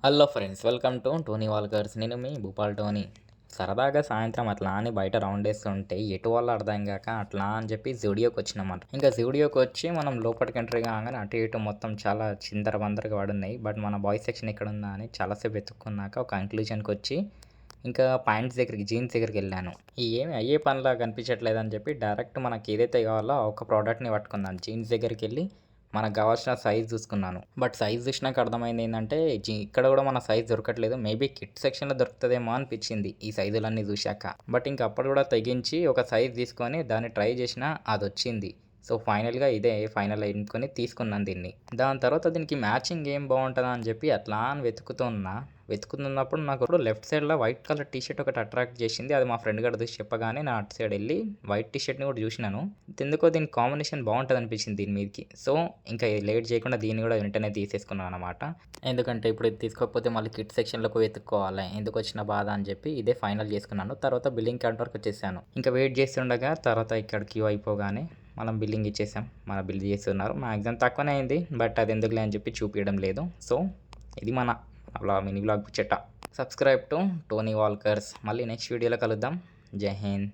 Hello friends, welcome to Tony Walkers. నేను మీ Bhupal Tony. సరదాగా సాయంత్రం అట్లా అని బయట రౌండ్ వేస్తుంటే ఎటు వల్ల అర్థం కాక అట్లా అని చెప్పి జూడియోకి వచ్చినామాట. ఇంకా జూడియోకి వచ్చి మనం లోపలికి ఎంట్రీ కాగానే అటు ఇటు మొత్తం చాలా చిందర బందరగా పడున్నాయి. బట్ మన బాయ్స్ సెక్షన్ ఎక్కడ ఉందా అని చాలాసేపు వెతుక్కున్నాక ఒక కంక్లూజన్కి వచ్చి ఇంకా ప్యాంట్స్ దగ్గరికి, జీన్స్ దగ్గరికి వెళ్ళాను. ఏమి అయ్యే పనిలా కనిపించట్లేదు అని చెప్పి డైరెక్ట్ మనకి ఏదైతే కావాలో ఆ ఒక ప్రోడక్ట్ని పట్టుకున్నాను. జీన్స్ దగ్గరికి వెళ్ళి మనకు కావాల్సిన సైజ్ చూసుకున్నాను. బట్ సైజ్ చూసినాక అర్థమైంది ఏంటంటే ఇక్కడ కూడా మన సైజ్ దొరకట్లేదు. మేబీ కిట్ సెక్షన్లో దొరుకుతుందేమో అనిపించింది ఈ సైజులన్నీ చూశాక. బట్ ఇంక అప్పుడు కూడా తెగించి ఒక సైజ్ తీసుకొని దాన్ని ట్రై చేసినా అది వచ్చింది. సో ఫైనల్గా ఇదే ఫైనల్ ఎన్నుకొని తీసుకున్నాను దీన్ని. దాని తర్వాత దీనికి మ్యాచింగ్ ఏం బాగుంటుందా అని చెప్పి అట్లా అని వెతుకుతున్నప్పుడు నాకు లెఫ్ట్ సైడ్లో వైట్ కలర్ టీ షర్ట్ ఒకటి అట్రాక్ట్ చేసింది. అది మా ఫ్రెండ్ గారు చూసి చెప్పగానే నా అటు సైడ్ వెళ్ళి వైట్ టీ షర్ట్ని కూడా చూసినాను. ఎందుకో దీని కాంబినేషన్ బాగుంటుంది అనిపించింది దీని మీదకి. సో ఇంకా లేట్ చేయకుండా దీన్ని కూడా వెంటనే తీసేసుకున్నాను అనమాట. ఎందుకంటే ఇప్పుడు ఇది తీసుకోకపోతే మళ్ళీ కిట్ సెక్షన్లోకి వెతుక్కోవాలి, ఎందుకు వచ్చిన బాధ అని చెప్పి ఇదే ఫైనల్ చేసుకున్నాను. తర్వాత బిల్లింగ్ కౌంటర్కి వచ్చేసాను. ఇంకా వెయిట్ చేస్తుండగా తర్వాత ఇక్కడ క్యూ అయిపోగానే మనం బిల్లింగ్ ఇచ్చేసాం. మన బిల్ చేస్తున్నారు. మ్యాక్సిమం తక్కువనే అయింది, బట్ అది ఎందుకులే అని చెప్పి చూపించడం లేదు. సో ఇది మన మినీ వ్లాగ్ ముచ్చట. Subscribe to Tony Walkers. మళ్ళీ నెక్స్ట్ వీడియోలో కలుద్దాం. జై హింద్.